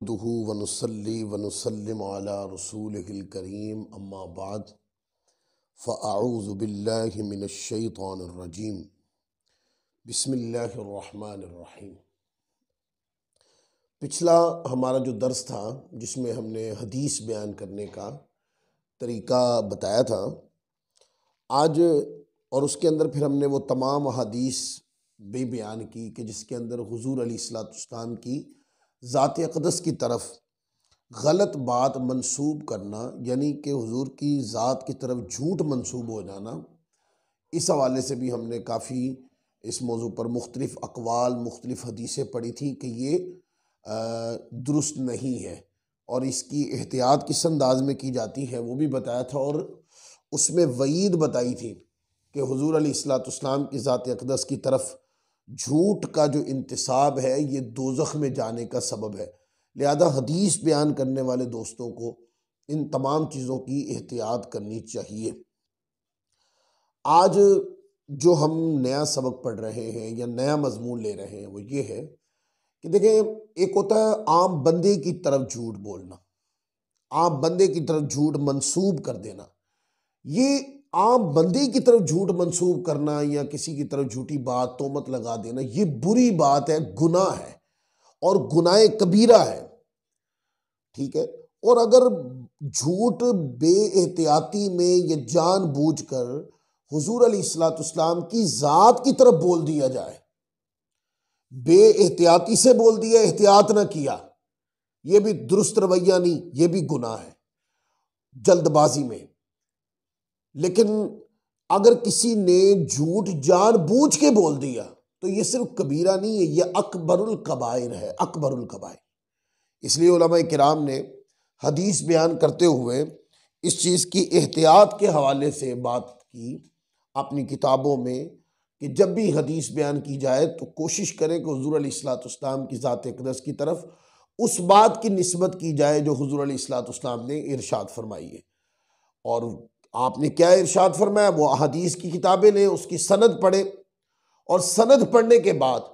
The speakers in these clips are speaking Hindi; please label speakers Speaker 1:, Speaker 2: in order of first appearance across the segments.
Speaker 1: दुहु वनुसल्ली वनुसल्लिम अला रसूलिहिल करीम अम्मा बाद फ़अऊज़ु बिल्लाहि मिनश शैतानिर रजीम बिस्मिल्लाहिर रहमानिर रहीम। पिछला हमारा जो दर्स था जिसमें हमने हदीस बयान करने का तरीका बताया था आज, और उसके अंदर फिर हमने वो तमाम हदीस भी बयान की कि जिसके अंदर हुज़ूर अलैहिस्सलाम की ज़ात अक़दस की तरफ गलत बात मंसूब करना, यानी कि हुजूर की ज़ात की तरफ झूठ मंसूब हो जाना, इस हवाले से भी हमने काफ़ी इस मौजू पर मुख्तलिफ़ अक़वाल मुख्तलिफ़ हदीसें पढ़ी थी कि ये दुरुस्त नहीं है और इसकी एहतियात किस अंदाज में की जाती है वो भी बताया था। और उसमें वईद बताई थी कि हुजूर अलैहिस्सलाम की ज़ात अक़दस की तरफ झूठ का जो इंतिसाब है ये दोज़ख में जाने का सबब है। लिहाजा हदीस बयान करने वाले दोस्तों को इन तमाम चीज़ों की एहतियात करनी चाहिए। आज जो हम नया सबक पढ़ रहे हैं या नया मजमून ले रहे हैं वो ये है कि देखें, एक होता है आम बंदे की तरफ झूठ बोलना, आम बंदे की तरफ झूठ मंसूब कर देना। ये आम बंदे की तरफ झूठ मंसूब करना या किसी की तरफ झूठी बात तोहमत लगा देना ये बुरी बात है, गुनाह है और गुनाह कबीरा है, ठीक है। और अगर झूठ बेएहतियाती में या जानबूझकर हुजूर अलैहिस्सलाम की ज़ात की तरफ बोल दिया जाए, बेएहतियाती से बोल दिया, एहतियात ना किया, यह भी दुरुस्त रवैया नहीं, यह भी गुनाह है जल्दबाजी में। लेकिन अगर किसी ने झूठ जानबूझ के बोल दिया तो यह सिर्फ कबीरा नहीं है, यह अकबरुल कबाइर है, अकबरुल कबाइर। इसलिए उलमा किराम ने हदीस बयान करते हुए इस चीज़ की एहतियात के हवाले से बात की अपनी किताबों में कि जब भी हदीस बयान की जाए तो कोशिश करें कि हुजूर अलैहिस्सलाम की ज़ात अक़दस की तरफ उस बात की निस्बत की जाए जो हुजूर अलैहिस्सलाम ने इरशाद फरमाई है। और आपने क्या इरशाद फरमाया, वो हदीस की किताबें लें, उसकी सनद पढ़ें और सनद पढ़ने के बाद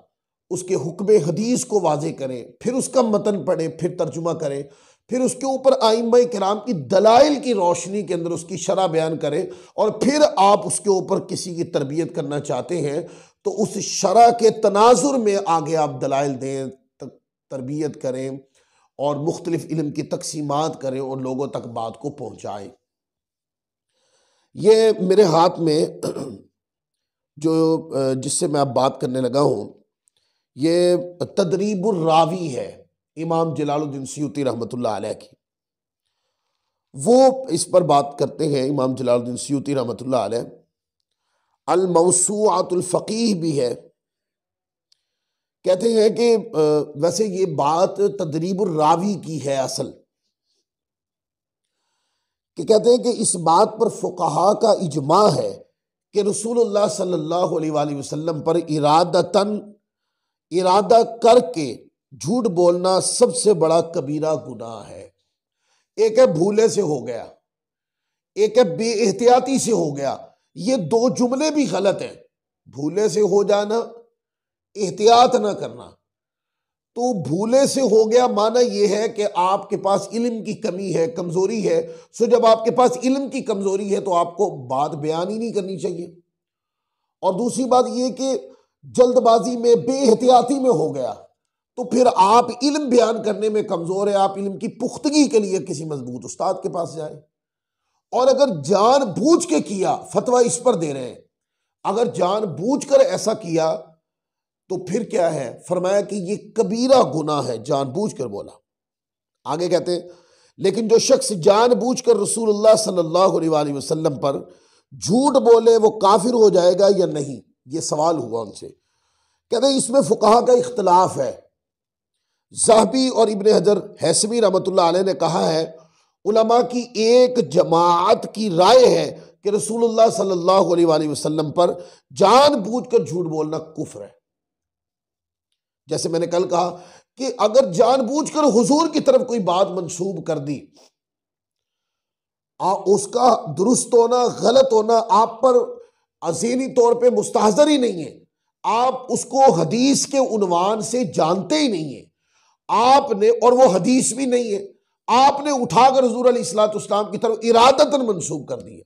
Speaker 1: उसके हुक्म हदीस को वाज़े करें, फिर उसका मतन पढ़ें, फिर तर्जुमा करें, फिर उसके ऊपर आइम्मा किराम की दलाइल की रोशनी के अंदर उसकी शरह बयान करें, और फिर आप उसके ऊपर किसी की तरबियत करना चाहते हैं तो उस शरह के तनाजुर में आगे आप दलाइल दें, तरबियत करें और मुख्तलिफ इल्म की तकसीमात करें और लोगों तक बात को पहुँचाएँ। ये मेरे हाथ में जो जिससे मैं अब बात करने लगा हूँ ये तदरीबुर रावी है, इमाम जलालुद्दीन सयूती रहमतुल्लाह अलैह की। वो इस पर बात करते हैं इमाम जलालुद्दीन सयूती रहमतुल्लाह अलैह। अल मौसूअतुल फ़क़ीह भी है। कहते हैं कि वैसे ये बात तदरीबुर रावी की है असल, कि कहते हैं कि इस बात पर फ़ुक़हा का इजमा है कि रसूलुल्लाह सल्लल्लाहु अलैहि वसल्लम पर इरादा करके झूठ बोलना सबसे बड़ा कबीरा गुनाह है। एक है भूले से हो गया, एक है बेएहतियाती से हो गया। ये दो जुमले भी गलत हैं, भूले से हो जाना, एहतियात ना करना। तो भूले से हो गया माना यह है कि आपके पास इल्म की कमी है, कमजोरी है। सो जब आपके पास इल्म की कमजोरी है तो आपको बात बयान ही नहीं करनी चाहिए। और दूसरी बात यह कि जल्दबाजी में बेएहतियाती में हो गया तो फिर आप इल्म बयान करने में कमजोर है, आप इल्म की पुख्तगी के लिए किसी मजबूत उस्ताद के पास जाए। और अगर जानबूझ के किया, फतवा इस पर दे रहे हैं, अगर जानबूझकर ऐसा किया तो फिर क्या है, फरमाया कि ये कबीरा गुनाह है, जानबूझकर बोला। आगे कहते हैं लेकिन जो शख्स जानबूझकर रसूलुल्लाह सल्लल्लाहु अलैहि वसल्लम पर झूठ बोले वो काफिर हो जाएगा या नहीं, ये सवाल हुआ उनसे। कहते हैं इसमें फुक़हा का इख्तिलाफ है। ज़हबी और इब्न हजर हैसमी रहमतुल्लाह अलैह ने कहा है उलमा की एक जमात की राय है कि रसूलुल्लाह सल्लल्लाहु अलैहि वसल्लम पर जानबूझकर झूठ बोलना कुफ्र है। जैसे मैंने कल कहा कि अगर जानबूझकर हुजूर की तरफ कोई बात मंसूब कर दी, उसका दुरुस्त होना गलत होना आप पर अज़ीनी तौर पे मुस्तहज़र ही नहीं है, आप उसको हदीस के उन्वान से जानते ही नहीं है, आपने, और वो हदीस भी नहीं है, आपने उठाकर हुजूर अलैहिस्सलाम की तरफ इरादतन मंसूब कर दिया।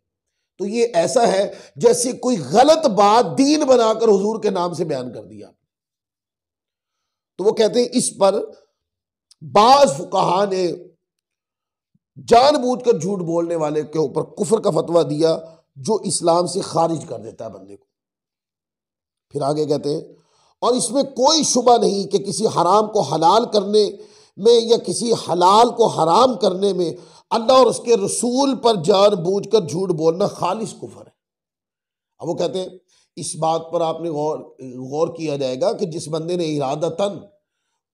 Speaker 1: तो ये ऐसा है जैसे कोई गलत बात दीन बनाकर हुजूर के नाम से बयान कर दिया। तो वो कहते हैं इस पर बाज फुकहा ने जानबूझकर झूठ बोलने वाले के ऊपर कुफर का फतवा दिया, जो इस्लाम से खारिज कर देता है बंदे को। फिर आगे कहते हैं, और इसमें कोई शुबा नहीं कि किसी हराम को हलाल करने में या किसी हलाल को हराम करने में अल्लाह और उसके रसूल पर जानबूझकर झूठ बोलना खालिस कुफर है। अब वो कहते हैं इस बात पर आपने गौर किया जाएगा कि जिस बंदे ने इरादतन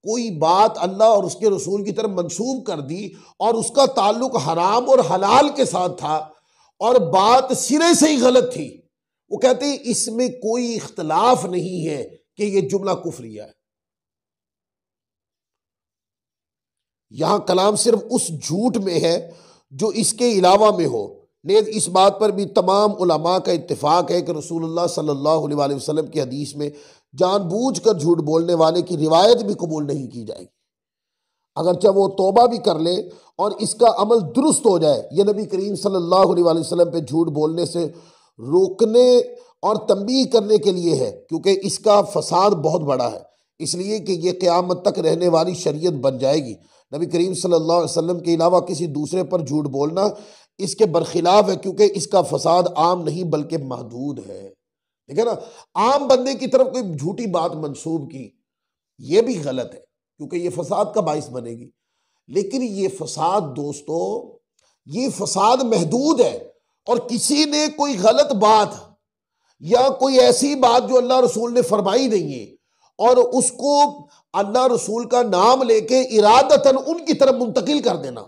Speaker 1: कोई बात अल्लाह और उसके रसूल की तरफ मंसूब कर दी और उसका ताल्लुक हराम और हलाल के साथ था और बात सिरे से ही गलत थी, वो कहते हैं इसमें कोई इख्तलाफ नहीं है कि यह जुमला कुफरिया है। यहां कलाम सिर्फ उस झूठ में है जो इसके अलावा में हो। नेज़ इस बात पर भी तमाम उलमा का इत्तिफाक है कि रसूलुल्लाह सल्लल्लाहु अलैहि वसल्लम की हदीस में जानबूझकर झूठ बोलने वाले की रिवायत भी कबूल नहीं की जाएगी, अगरचे वो तौबा भी कर ले और इसका अमल दुरुस्त हो जाए। यह नबी करीम सल्लल्लाहु अलैहि वसल्लम पे झूठ बोलने से रोकने और तंबीह करने के लिए है, क्योंकि इसका फसाद बहुत बड़ा है, इसलिए कि यह क़यामत तक रहने वाली शरीयत बन जाएगी। नबी करीम सल्लल्लाहु अलैहि वसल्लम के अलावा किसी दूसरे पर झूठ बोलना इसके बरखिलाफ है, क्योंकि इसका फसाद आम नहीं बल्कि महदूद है। ठीक है ना, आम बंदे की तरफ कोई झूठी बात मंसूब की, यह भी गलत है क्योंकि यह फसाद का बाइस बनेगी। लेकिन ये फसाद दोस्तों, ये फसाद महदूद है, और किसी ने कोई गलत बात या कोई ऐसी बात जो अल्लाह रसूल ने फरमाई नहीं है और उसको अल्लाह रसूल का नाम लेके इरादतन उनकी तरफ मुंतकिल कर देना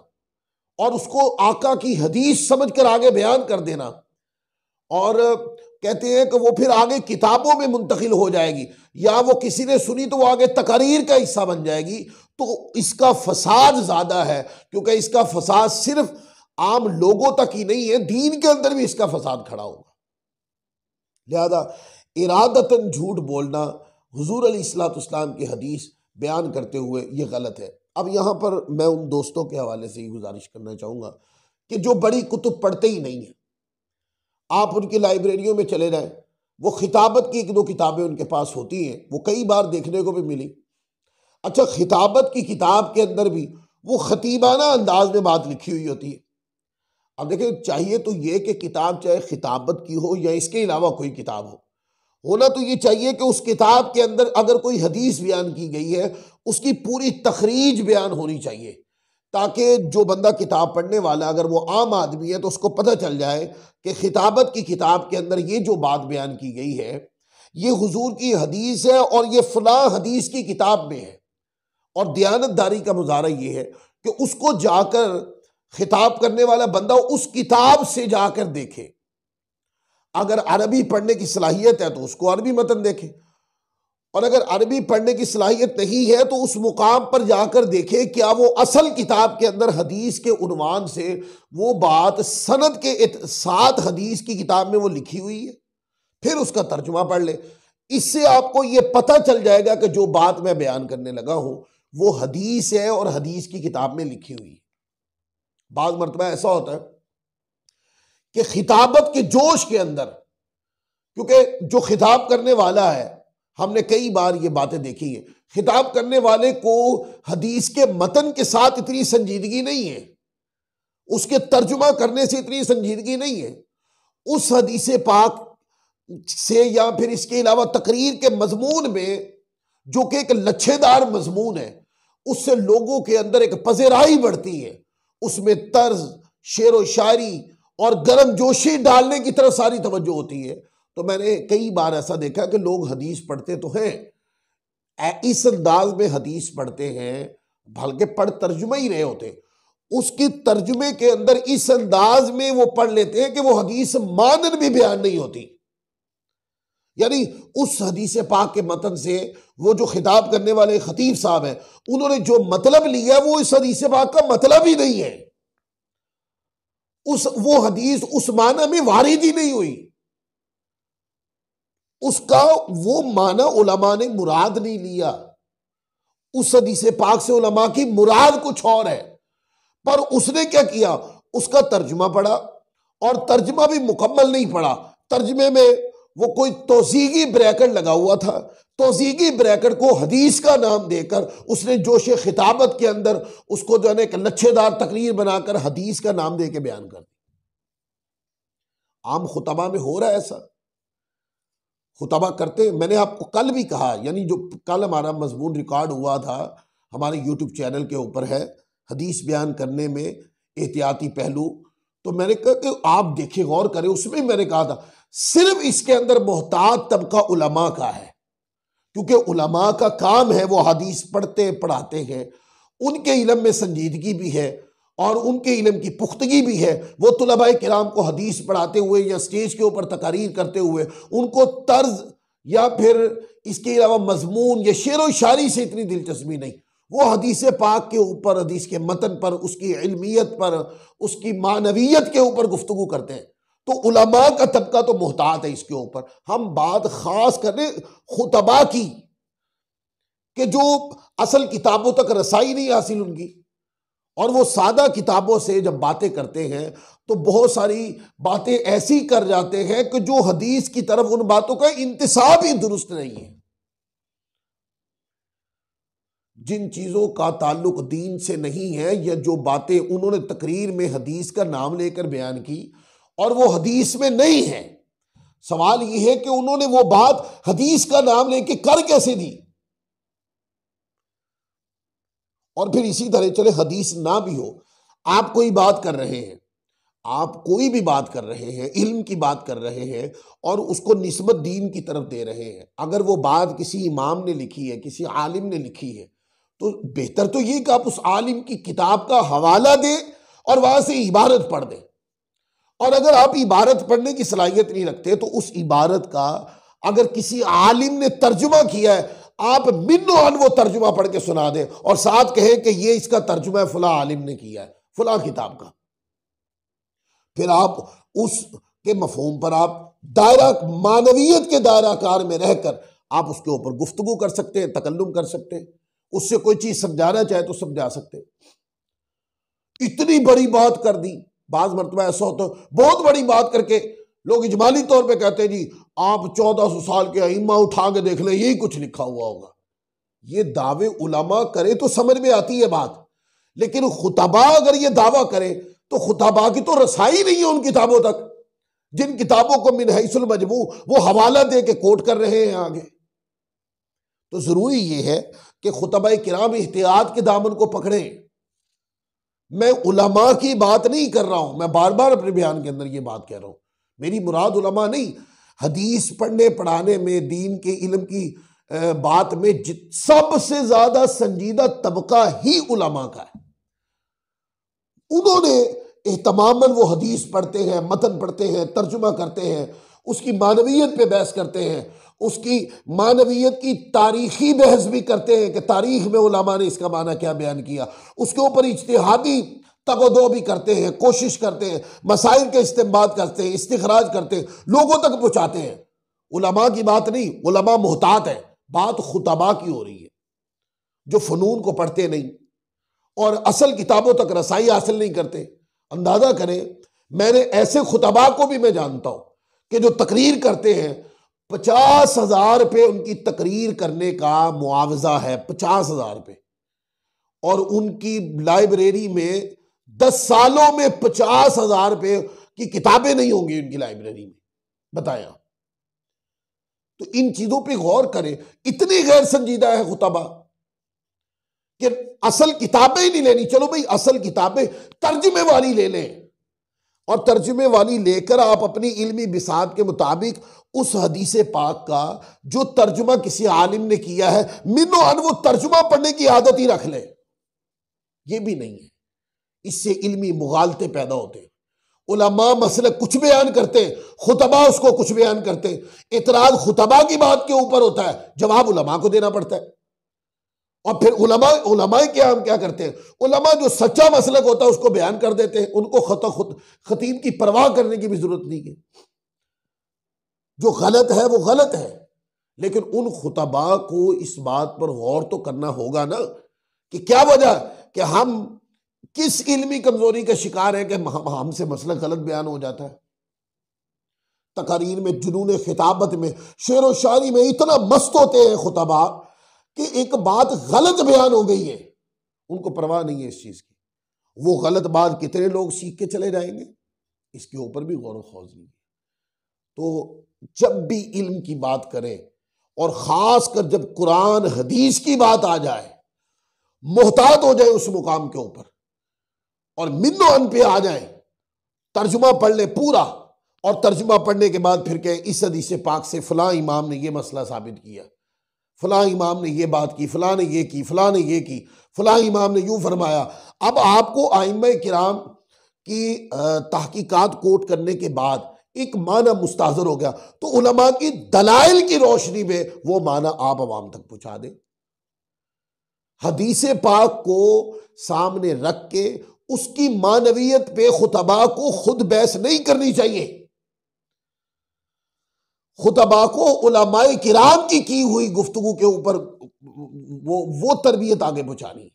Speaker 1: और उसको आका की हदीस समझकर आगे बयान कर देना, और कहते हैं कि वो फिर आगे किताबों में मुंतकिल हो जाएगी या वो किसी ने सुनी तो वो आगे तकरीर का हिस्सा बन जाएगी, तो इसका फसाद ज्यादा है, क्योंकि इसका फसाद सिर्फ आम लोगों तक ही नहीं है, दीन के अंदर भी इसका फसाद खड़ा होगा। लिहाजा इरादतन झूठ बोलना हुजूर अलैहिस्सलाम की हदीस बयान करते हुए ये गलत है। अब यहाँ पर मैं उन दोस्तों के हवाले से ही गुजारिश करना चाहूँगा कि जो बड़ी कुतुब पढ़ते ही नहीं है, आप उनकी लाइब्रेरियों में चले जाएं, वो खिताबत की एक दो किताबें उनके पास होती हैं, वो कई बार देखने को भी मिली। अच्छा, खिताबत की किताब के अंदर भी वो खतीबाना अंदाज में बात लिखी हुई होती है। अब देखें, चाहिए तो ये कि किताब चाहे खिताबत की हो या इसके अलावा कोई किताब हो, होना तो ये चाहिए कि उस किताब के अंदर अगर कोई हदीस बयान की गई है उसकी पूरी तखरीज बयान होनी चाहिए, ताकि जो बंदा किताब पढ़ने वाला अगर वो आम आदमी है तो उसको पता चल जाए कि खिताबत की किताब के अंदर ये जो बात बयान की गई है ये हुजूर की हदीस है और ये फलां हदीस की किताब में है। और दयानतदारी का मुजाहरा ये है कि उसको जाकर खिताब करने वाला बंदा उस किताब से जाकर देखे। अगर अरबी पढ़ने की सलाहियत है तो उसको अरबी मतन देखे, और अगर अरबी पढ़ने की सलाहियत नहीं है तो उस मुकाम पर जाकर देखे क्या वो असल किताब के अंदर हदीस के उन्वान से वो बात सनद के साथ हदीस की किताब में वो लिखी हुई है, फिर उसका तर्जुमा पढ़ ले। इससे आपको ये पता चल जाएगा कि जो बात मैं बयान करने लगा हूं वो हदीस है और हदीस की किताब में लिखी हुई है। बाज़ मरतबा ऐसा होता है कि खिताबत के जोश के अंदर, क्योंकि जो खिताब करने वाला है, हमने कई बार ये बातें देखी है, खिताब करने वाले को हदीस के मतन के साथ इतनी संजीदगी नहीं है, उसके तर्जुमा करने से इतनी संजीदगी नहीं है, उस हदीस पाक से या फिर इसके अलावा तकरीर के मजमून में जो कि एक लच्छेदार मजमून है, उससे लोगों के अंदर एक पज़ेराई बढ़ती है, उसमें तर्ज, शेर व शायरी और गर्म जोशी डालने की तरफ सारी तवज्जो होती है। तो मैंने कई बार ऐसा देखा कि लोग हदीस पढ़ते तो हैं, इस अंदाज में हदीस पढ़ते हैं, बल्कि पढ़ तर्जुमा ही रहे होते, उसके तर्जुमे के अंदर इस अंदाज में वो पढ़ लेते हैं कि वो हदीस मानन भी बयान नहीं होती। यानी उस हदीस पाक के मतन से वो जो खिताब करने वाले खतीब साहब हैं उन्होंने जो मतलब लिया वो इस हदीस पाक का मतलब ही नहीं है, वो हदीस उस माना में वारिद ही नहीं हुई, उसका वो माना उलमा ने मुराद नहीं लिया, उस हदीस पाक से उलमा की मुराद कुछ और है, पर उसने क्या किया, उसका तर्जुमा पढ़ा और तर्जुमा भी मुकम्मल नहीं पढ़ा। तर्जुमे में वो कोई तौसीगी ब्रैकेट लगा हुआ था, तौसीगी ब्रैकेट को हदीस का नाम देकर उसने जोश खिताबत के अंदर उसको जो है एक लच्छेदार तकरीर बनाकर हदीस का नाम देके बयान कर दी। आम खुतबा में हो रहा है ऐसा, खुतबा करते। मैंने आपको कल भी कहा, यानी जो कल हमारा मजमून रिकॉर्ड हुआ था हमारे यूट्यूब चैनल के ऊपर है, हदीस बयान करने में एहतियाती पहलू, तो मैंने कहा कि आप देखिए, गौर करें। उसमें मैंने कहा था सिर्फ इसके अंदर मोहताज तबका उलमा का है, क्योंकि उलमा का काम है वो हदीस पढ़ते पढ़ाते हैं, उनके इल्म में संजीदगी भी है और उनके इल्म की पुख्तगी भी है। वो तुलबाए किराम को हदीस पढ़ाते हुए या स्टेज के ऊपर तकारीर करते हुए उनको तर्ज या फिर इसके अलावा मजमून या शेर व शायरी से इतनी दिलचस्पी नहीं, वो हदीस पाक के ऊपर, हदीस के मतन पर, उसकी इल्मियत पर, उसकी मानवियत के ऊपर गुफ्तगू करते हैं। तो उलमा का तबका तो मोहतात है इसके ऊपर। हम बात खास करें खुतबा की कि जो असल किताबों तक रसाई नहीं हासिल उनकी, और वो सादा किताबों से जब बातें करते हैं तो बहुत सारी बातें ऐसी कर जाते हैं कि जो हदीस की तरफ उन बातों का इंतिसाब ही दुरुस्त नहीं है। जिन चीजों का ताल्लुक दीन से नहीं है या जो बातें उन्होंने तकरीर में हदीस का नाम लेकर बयान की और वो हदीस में नहीं है, सवाल यह है कि उन्होंने वो बात हदीस का नाम लेके कर कैसे दी। और फिर इसी तरह चले हदीस ना भी हो, आप कोई बात कर रहे हैं, आप कोई भी बात कर रहे हैं, इल्म की बात कर रहे हैं और उसको निस्बत दीन की तरफ दे रहे हैं, अगर वो बात किसी इमाम ने लिखी है, किसी आलिम ने लिखी है, तो बेहतर तो ये कि आप उस आलिम की किताब का हवाला दें और वहां से इबारत पढ़ दें। और अगर आप इबारत पढ़ने की सलाहियत नहीं रखते तो उस इबारत का अगर किसी आलिम ने तर्जुमा किया है, आप मिन्नो अन वो तर्जुमा पढ़ के सुना दें और साथ कहें कि ये इसका तर्जुमा फला आलिम ने किया है फला किताब का। फिर आप उसके मफहूम पर आप दायरा मानवियत के दायरा कार में रहकर आप उसके ऊपर गुफ्तगू कर सकते हैं, तकल्लुम कर सकते हैं, उससे कोई चीज समझाना चाहे तो समझा सकते हैं। इतनी बड़ी बात कर दी, बाज मरतबा ऐसा होता है बहुत बड़ी बात करके लोग इजमाली तौर पे कहते हैं जी आप 1400 साल के अइम्मा उठा के देख लें, यही कुछ लिखा हुआ होगा। ये दावे उलमा करे तो समझ में आती है बात, लेकिन खुतबा अगर ये दावा करे तो खुतबा की तो रसाई नहीं है उन किताबों तक, जिन किताबों को मिन हैसुल मजमू वो हवाला दे के कोट कर रहे हैं आगे। तो जरूरी ये है कि खुतबा किराम इहतियात के दामन को पकड़े। मैं उलमा की बात नहीं कर रहा हूं, मैं बार बार अपने बयान के अंदर ये बात कह रहा हूं, मेरी मुराद उलमा नहीं। हदीस पढ़ने पढ़ाने में, दीन के इल्म की बात में सबसे ज्यादा संजीदा तबका ही उलमा का है। उन्होंने एहतमामन वो हदीस पढ़ते हैं, मतन पढ़ते हैं, तर्जुमा करते हैं, उसकी मानवियत पे बहस करते हैं, उसकी मानवियत की तारीखी बहस भी करते हैं कि तारीख में उलमा ने इसका माना क्या बयान किया, उसके ऊपर इज्तिहादी तगदो भी करते हैं, कोशिश करते हैं, मसाइल के इस्तेमाल करते हैं, इस्तिखराज करते हैं, लोगों तक पहुंचाते हैं। उलमा की बात नहीं, उलमा मोहतात है, बात खुतबा की हो रही है जो फनून को पढ़ते नहीं और असल किताबों तक रसाई हासिल नहीं करते। अंदाजा करें, मैंने ऐसे खुतबा को भी मैं जानता हूं कि जो तकरीर करते हैं, 50,000 रुपये उनकी तकरीर करने का मुआवजा है, 50,000 रुपये, और उनकी लाइब्रेरी में 10 सालों में 50,000 रुपये की किताबें नहीं होंगी उनकी लाइब्रेरी में, बताया। तो इन चीजों पे गौर करें, इतनी गैर संजीदा है खुतबा कि असल किताबें ही नहीं लेनी। चलो भाई असल किताबें तर्जुमे वाली ले लें और तर्जुमे वाली लेकर आप अपनी इल्मी बिसात के मुताबिक उस हदीस पाक का जो तर्जुमा किसी आलिम ने किया है मिनो अन वो तर्जुमा पढ़ने की आदत ही रख ले। ये भी नहीं है, इससे इल्मी मुगालते पैदा होते हैं। उलमा मसले कुछ बयान करते, खुतबा उसको कुछ बयान करते। इतराज खुतबा की बात के ऊपर होता है, जवाब उलमा को देना पड़ता है। और फिर उलमाए क्या हम क्या करते हैं, उलमा जो सच्चा मसलक होता है उसको बयान कर देते हैं, उनको खतीब की परवाह करने की भी जरूरत नहीं है। जो गलत है वो गलत है, लेकिन उन खुतबा को इस बात पर गौर तो करना होगा ना कि क्या वजह कि हम किस इल्मी कमजोरी का शिकार है कि हमसे मसला गलत बयान हो जाता है। तकारीर में, जुनून खिताबत में, शेर व शायरी में इतना मस्त होते हैं खुतबा कि एक बात गलत बयान हो गई है, उनको परवाह नहीं है इस चीज की। वो गलत बात कितने लोग सीख के चले जाएंगे, इसके ऊपर भी गौर व खौज नहीं है। तो जब भी इल्म की बात करें और खासकर जब कुरान हदीस की बात आ जाए, मोहतात हो जाए उस मुकाम के ऊपर और मिन्नो अन पे आ जाए, तर्जुमा पढ़ ले पूरा, और तर्जुमा पढ़ने के बाद फिर कहें इस हदीस पाक से फलां इमाम ने ये मसला साबित किया, फलां इमाम ने ये बात की, फलां ने ये की, फलां ने ये की, फलां इमाम ने यूं फरमाया। अब आपको आइम्मा किराम की तहकीकात कोट करने के बाद एक माना मुस्ताज़र हो गया, तो उलमा की दलाइल की रोशनी में वो माना आप अवाम तक पहुंचा दें। हदीस पाक को सामने रख के उसकी मानवियत पे खुतबा को खुद बहस नहीं करनी चाहिए। खुतबा को उलमाए किराम की हुई गुफ्तगू के ऊपर वो तरबियत आगे पहुंचानी,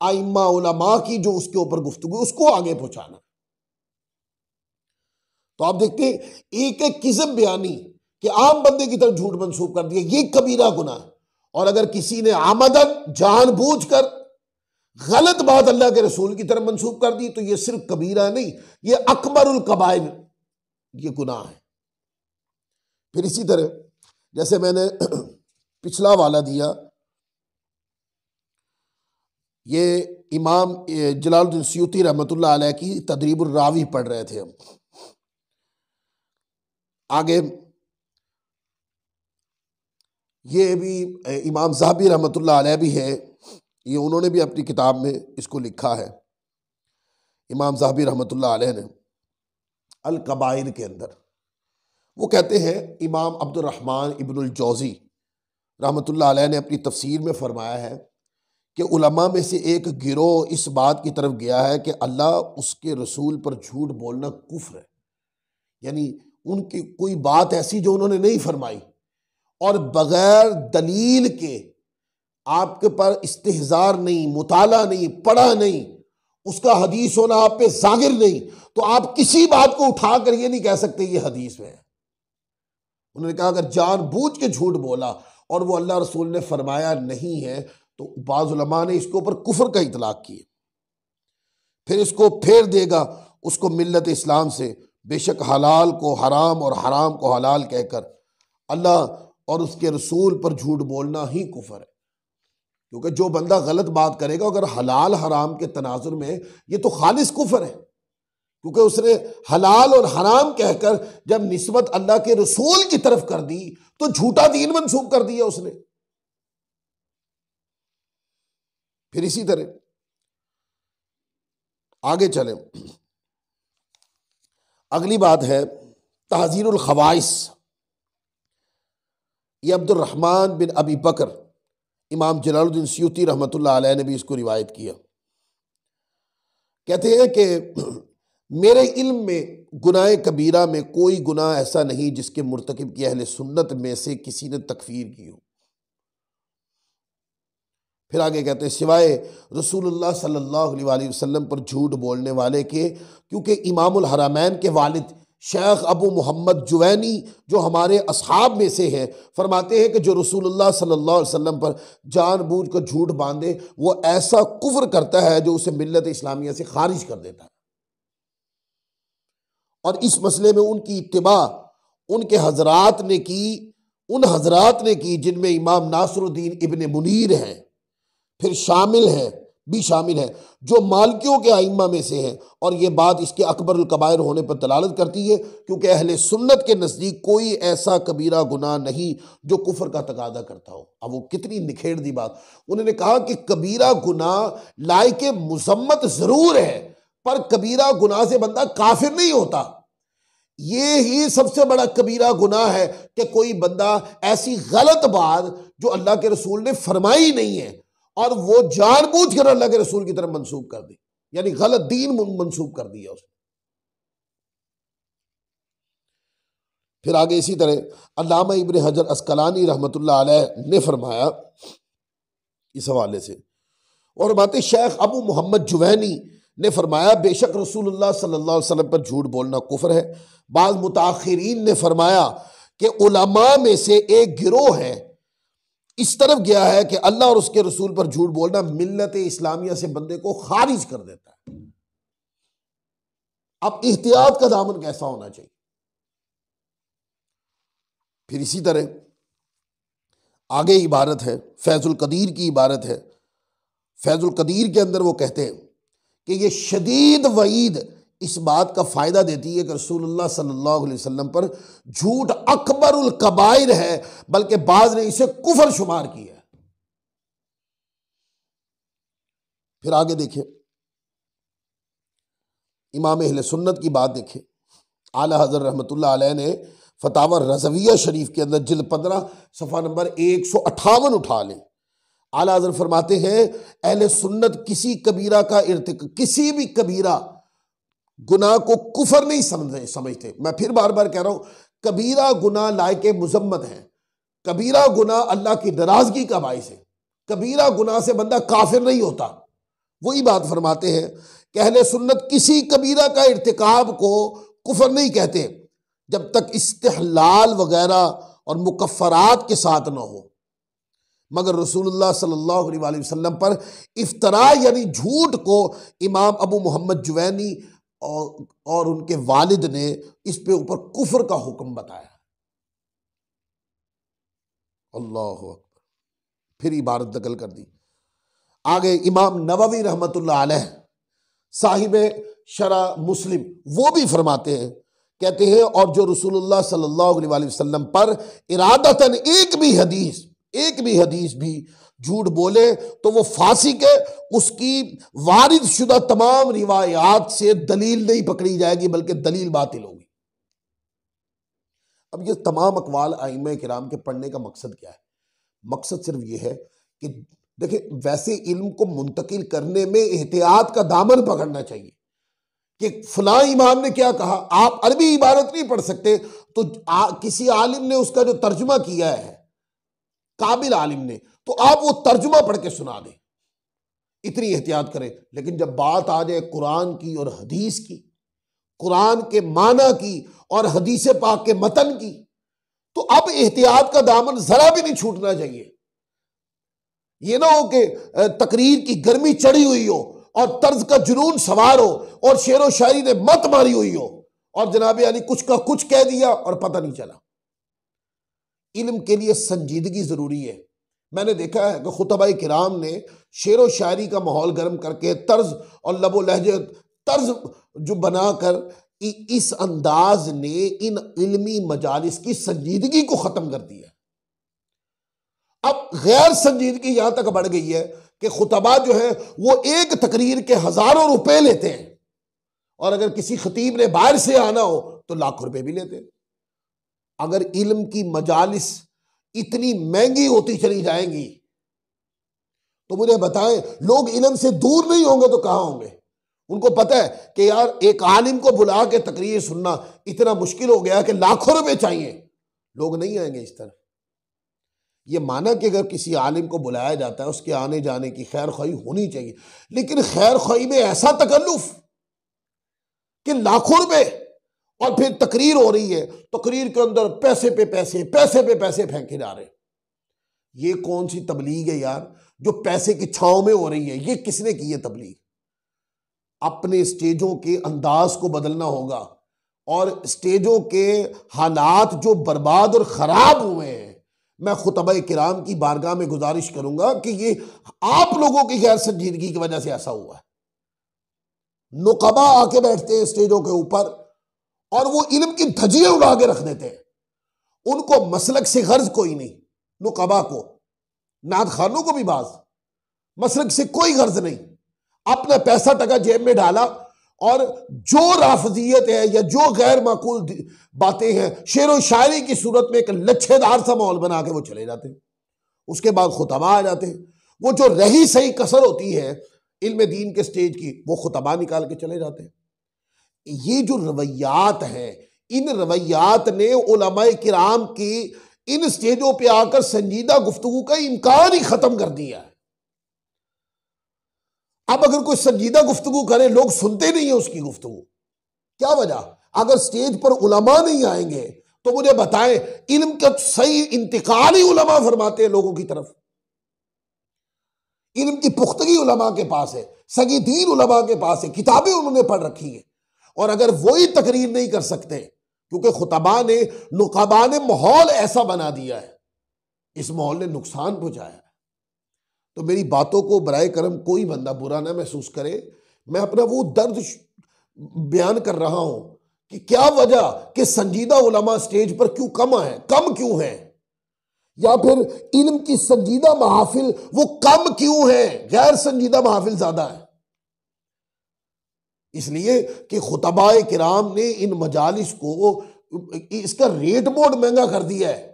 Speaker 1: आइम्मा उलमा की जो उसके ऊपर गुफ्तगू उसको आगे पहुंचाना। तो आप देखते हैं एक एक किस्म बयानी कि आम बंदे की तरफ झूठ मंसूब कर दिया, ये कबीरा गुनाह। और अगर किसी ने आमदन जानबूझकर गलत बात अल्लाह के रसूल की तरफ मंसूब कर दी तो ये सिर्फ कबीरा नहीं, ये अकबरुल कबाइर, ये गुनाह है। फिर इसी तरह जैसे मैंने पिछला वाला दिया, ये इमाम जलालुद्दीन सयूती रहमतुल्लाह अलैह की तदरीबुर रावी पढ़ रहे थे हम। आगे ये भी इमाम ज़हाबी रहमतुल्लाह अलैह भी है, ये उन्होंने भी अपनी किताब में इसको लिखा है। इमाम ज़हाबी रहमतुल्लाह अलैह ने अल कबाइर के अंदर वो कहते हैं, इमाम अब्दुर रहमान इब्नुल जौज़ी रहमतुल्लाह अलैह ने अपनी तफसीर में फरमाया है कि उलमा में से एक गिरोह इस बात की तरफ गया है कि अल्लाह उसके रसूल पर झूठ बोलना कुफ्र है, यानी उनकी कोई बात ऐसी जो उन्होंने नहीं फरमाई और बगैर दलील के आपके पर इस्तेहजार नहीं, मुताला नहीं, पढ़ा नहीं, उसका हदीस होना आप पे जागिर नहीं, तो आप किसी बात को उठाकर ये नहीं कह सकते ये हदीस में है। उन्होंने कहा अगर जानबूझ के झूठ बोला और वो अल्लाह रसूल ने फरमाया नहीं है तो बाज़ उलमा ने इसके ऊपर कुफ्र का इतलाक किया। फिर इसको फेर देगा उसको मिल्लत इस्लाम से, बेशक हलाल को हराम और हराम को हलाल कहकर अल्लाह और उसके रसूल पर झूठ बोलना ही कुफ्र है। क्योंकि जो बंदा गलत बात करेगा अगर हलाल हराम के तनाजुर में, ये तो खालिस कुफ्र है, क्योंकि उसने हलाल और हराम कहकर जब निस्बत अल्लाह के रसूल की तरफ कर दी तो झूठा दीन मंसूब कर दिया उसने। फिर इसी तरह आगे चले, अगली बात है तहज़ीरुल खवाइस। ये अब्दुर रहमान बिन अबी बकर, इमाम जलालुद्दीन सयूती रहमतुल्लाह अलैह ने भी इसको रिवायत किया। कहते हैं कि मेरे इल्म में गुनाह कबीरा में कोई गुनाह ऐसा नहीं जिसके मुर्तकिब की अहले सुन्नत में से किसी ने तकफीर की हो। फिर आगे कहते हैं सिवाय रसूलुल्लाह सल्लल्लाहु अलैहि वसल्लम पर झूठ बोलने वाले के, क्योंकि इमामुल हरमैन के वालिद शेख अबू मोहम्मद जुवैनी जो हमारे असहाब में से हैं फरमाते हैं कि जो रसूलुल्लाह सल्लल्लाहु अलैहि वसल्लम पर जानबूझ कर झूठ बांधे वो ऐसा कुफ्र करता है जो उसे मिल्लत इस्लामिया से खारिज कर देता है। और इस मसले में उनकी इत्तिबा उनके हजरात ने की, उन हजरात ने की जिनमें इमाम नासरुद्दीन इब्ने मुनीर हैं, फिर शामिल हैं भी शामिल है जो मालिकियों के आइम्मा में से हैं। और ये बात इसके अकबरुल कबायर होने पर दलालत करती है, क्योंकि अहले सुन्नत के नज़दीक कोई ऐसा कबीरा गुनाह नहीं जो कुफ्र का तकादा करता हो। अब वो कितनी निखेड़ दी बात, उन्होंने कहा कि कबीरा गुनाह लायके मुज़म्मत ज़रूर है पर कबीरा गुनाह से बंदा काफिर नहीं होता। ये ही सबसे बड़ा कबीरा गुनाह है कि कोई बंदा ऐसी गलत बात जो अल्लाह के रसूल ने फरमाई नहीं है और वो जानबूझ कर अल्लाह के रसूल की तरफ मंसूब कर दी, यानी गलत दीन मंसूब कर दिया उसने। फिर आगे इसी तरह अल्लामा इब्न हजर अस्कलानी रहमतुल्लाह अलैह ने फरमाया इस हवाले से, और बातें शेख अबू मोहम्मद जुवैनी ने फरमाया बेशक रसूलुल्लाह सल्लल्लाहु अलैहि वसल्लम पर झूठ बोलना कुफ्र है। बाज़ मुताखिरीन ने फरमाया कि उलमा में से एक गिरोह है इस तरफ गया है कि अल्लाह और उसके रसूल पर झूठ बोलना मिल्लत इस्लामिया से बंदे को खारिज कर देता है। अब इख्तियात का दामन कैसा होना चाहिए। फिर इसी तरह आगे इबारत है, फैजुल कदीर की इबारत है। फैजुल कदीर के अंदर वो कहते हैं कि ये शदीद वईद इस बात का फायदा देती है कि रसूलुल्लाह सल्लल्लाहु अलैहि वसल्लम पर झूठ अकबरुल कबाइर है, बल्कि बाज ने इसे कुफर शुमार किया है। फिर आगे देखें, इमाम अहले सुन्नत की बात देखें। आला हज़रत रहमतुल्लाह अलैह ने फतावा रज़विया शरीफ के अंदर जिल्द 15 सफ़ा नंबर 158 उठा लें। आला हज़रत फरमाते हैं अहले सुन्नत किसी कबीरा का किसी भी कबीरा गुनाह को कुफर नहीं समझते। मैं फिर बार बार कह रहा हूं, कबीरा गुनाह लायके मुजम्मत है। कबीरा गुनाह अल्लाह की नाराजगी का बाइस है। कबीरा गुनाह से बंदा काफिर नहीं होता। वही बात फरमाते हैं कि अहले सुन्नत किसी कबीरा का इर्तिकाब को कुफर नहीं कहते जब तक इस्तिहलाल वगैरह और मुकफ़रात के साथ ना हो, मगर रसूलुल्लाह सल्लल्लाहु अलैहि वसल्लम पर इफ्तरा यानी झूठ को इमाम अबू मोहम्मद जुवैनी और उनके वालिद ने इस पे ऊपर कुफर का हुक्म बताया। अल्लाह अकबर। फिर इबारत नकल कर दी आगे इमाम नववी रहमतुल्लाह अलैह साहिब शरा मुस्लिम, वो भी फरमाते हैं, कहते हैं और जो रसूलुल्लाह सल्लल्लाहु अलैहि वसल्लम पर इरादतन एक भी हदीस भी झूठ बोले तो वो फासिक है। उसकी वारिद शुदा तमाम रिवायात से दलील नहीं पकड़ी जाएगी, बल्कि दलील बातिल होगी। अब ये तमाम अकवाल आइम्मा किराम के पढ़ने का मकसद क्या है? मकसद सिर्फ ये है कि देखिए, वैसे इल्म को मुंतकिल करने में एहतियात का दामन पकड़ना चाहिए कि फलां इमाम ने क्या कहा। आप अरबी इबारत नहीं पढ़ सकते तो किसी आलिम ने उसका जो तर्जुमा किया है, काबिल आलिम ने, तो आप वो तर्जुमा पढ़ के सुना दें। इतनी एहतियात करें। लेकिन जब बात आ जाए कुरान की और हदीस की, कुरान के माना की और हदीस पाक के मतन की, तो अब एहतियात का दामन जरा भी नहीं छूटना चाहिए। ये ना हो कि तकरीर की गर्मी चढ़ी हुई हो और तर्ज का जुनून सवार हो और शेर व शायरी ने मत मारी हुई हो और जनाब अली कुछ का कुछ कह दिया और पता नहीं चला। इल्म के लिए संजीदगी जरूरी है। मैंने देखा है कि खुतबाए किराम ने शेर व शायरी का माहौल गर्म करके तर्ज और लबो लहजे तर्ज जो बनाकर इस अंदाज ने इन इल्मी मजालिस की संजीदगी को खत्म कर दिया। अब गैर संजीदगी यहां तक बढ़ गई है कि खुतबा जो है वो एक तकरीर के हजारों रुपए लेते हैं और अगर किसी खतीब ने बाहर से आना हो तो लाखों रुपए भी लेते हैं। अगर इल्म की मजालिस इतनी महंगी होती चली जाएंगी तो मुझे बताएं, लोग इल्म से दूर नहीं होंगे तो कहां होंगे? उनको पता है कि यार एक आलिम को बुला के तकरीर सुनना इतना मुश्किल हो गया कि लाखों रुपए चाहिए, लोग नहीं आएंगे इस तरह। ये माना कि अगर किसी आलिम को बुलाया जाता है उसके आने जाने की खैर ख्वाही होनी चाहिए, लेकिन खैर ख्वाही में ऐसा तकल्लुफ कि लाखों रुपए और फिर तकरीर हो रही है, तकरीर के अंदर पैसे पे पैसे फेंके जा रहे हैं। ये कौन सी तबलीग है यार जो पैसे की छांव में हो रही है? ये किसने की है तबलीग? अपने स्टेजों के अंदाज को बदलना होगा और स्टेजों के हालात जो बर्बाद और खराब हुए हैं, मैं खुतबा किराम की बारगाह में गुजारिश करूंगा कि ये आप लोगों की गैर संजीदगी की वजह से ऐसा हुआ है। नुकबा आके बैठते हैं स्टेजों के ऊपर और वो इल्म की धज्जियां उड़ा के रख देते हैं। उनको मसलक से गर्ज कोई नहीं, नुकबा को, नात खानों को भी बाज मसलक से कोई गर्ज नहीं। अपना पैसा टका जेब में डाला और जो राफजियत है या जो गैर माकूल बातें हैं शेर व शायरी की सूरत में एक लच्छेदार सा माहौल बना के वो चले जाते हैं। उसके बाद खुतबा आ जाते हैं। वो जो रही सही कसर होती है इल्म दीन के स्टेज की, वो खुतबा निकाल के चले जाते हैं। ये जो रवैयात हैं इन रवैयात ने उलमाए किराम की इन स्टेजों पे आकर संजीदा गुफ्तगू का इम्कान ही खत्म कर दिया है। अब अगर कोई संजीदा गुफ्तगू करे, लोग सुनते नहीं है उसकी गुफ्तगू। क्या वजह? अगर स्टेज पर उलमा नहीं आएंगे तो मुझे बताएं, इल्म का सही इंतकाल ही उलमा फरमाते हैं लोगों की तरफ। इल्म की पुख्तगी उलमा के पास है, सगी दीन उलमा के पास है, किताबें उन्होंने पढ़ रखी है। और अगर वही तकरीर नहीं कर सकते, क्योंकि खुतबा ने, नुकबा ने माहौल ऐसा बना दिया है, इस माहौल ने नुकसान पहुंचाया है। तो मेरी बातों को बराए करम कोई बंदा बुरा ना महसूस करे। मैं अपना वो दर्द बयान कर रहा हूं कि क्या वजह कि संजीदा उलमा स्टेज पर क्यों कम क्यों है, या फिर इल्म की संजीदा महाफिल वो कम क्यों है, गैर संजीदा महाफिल ज्यादा है। इसलिए कि खुतबाए किराम ने इन मजालिस को, इसका रेट बोर्ड महंगा कर दिया है।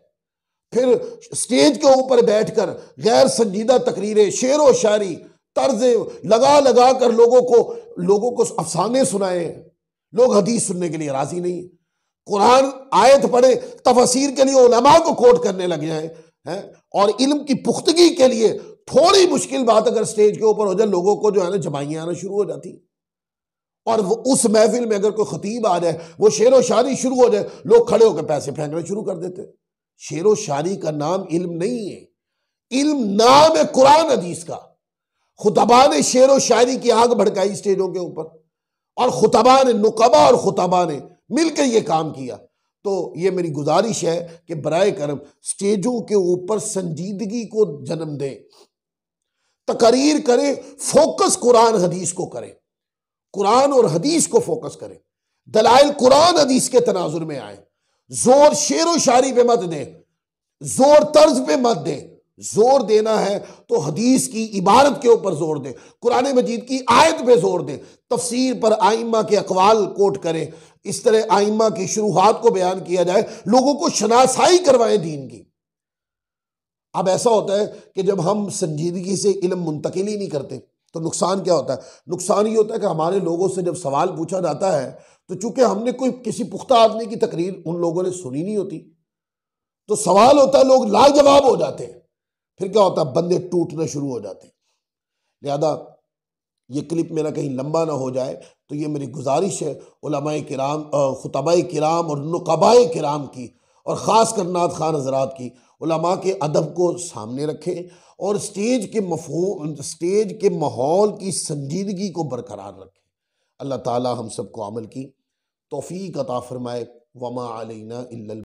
Speaker 1: फिर स्टेज के ऊपर बैठकर गैर संजीदा तकरीरें, शेर व शायरी, तर्ज लगा लगा कर लोगों को अफसाने सुनाए। लोग हदीस सुनने के लिए राजी नहीं, कुरान आयत पढ़े, तफसीर के लिए उलमा को कोट करने लग जाए हैं। और इल्म की पुख्तगी के लिए थोड़ी मुश्किल बात अगर स्टेज के ऊपर हो जाए, लोगों को जो है ना जमाइयाँ आना शुरू हो जाती। और वो उस महफिल में अगर कोई खतीब आ जाए, वो शेर व शायरी शुरू हो जाए, लोग खड़े होकर पैसे फेंकना शुरू कर देते। शेर व शायरी का नाम इल्म नहीं है, इल्म नाम है कुरान हदीस का। खुतबा ने शेर व शायरी की आग भड़काई स्टेजों के ऊपर, और खुतबा ने, नुकबा और खुतबा ने मिलकर यह काम किया। तो ये मेरी गुजारिश है कि बराए करम स्टेजों के ऊपर संजीदगी को जन्म दें, तकरीर करें, फोकस कुरान हदीस को करें, कुरान और हदीस को फोकस करें, दलाइल कुरान हदीस के तनाजुर में आए। जोर शेर व शायरी पे मत दें, जोर तर्ज पे मत दें। जोर देना है तो हदीस की इबारत के ऊपर जोर दें, कुरान मजीद की आयत पे जोर दें, तफसीर पर आइम्मा के अकवाल कोट करें। इस तरह आइम्मा की शुरुआत को बयान किया जाए, लोगों को शनासाई करवाएं दीन की। अब ऐसा होता है कि जब हम संजीदगी से इल्म मुंतकिल ही नहीं करते तो नुकसान क्या होता है? नुकसान ये होता है कि हमारे लोगों से जब सवाल पूछा जाता है तो चूंकि हमने कोई किसी पुख्ता आदमी की तकरीर उन लोगों ने सुनी नहीं होती, तो सवाल होता है, लोग लाजवाब हो जाते हैं। फिर क्या होता है? बंदे टूटना शुरू हो जाते हैं। लिहाजा ये क्लिप मेरा कहीं लंबा ना हो जाए, तो ये मेरी गुजारिश है उलमाए किराम, खुतबाए किराम और नुकबाए किराम की, और ख़ास कर नात खान हज़रात की, उलमा के अदब को सामने रखें और स्टेज के माहौल की संजीदगी को बरकरार रखें। अल्लाह ताला हम सबको अमल की तौफीक अता फरमाए। वमा अलैना इल्लल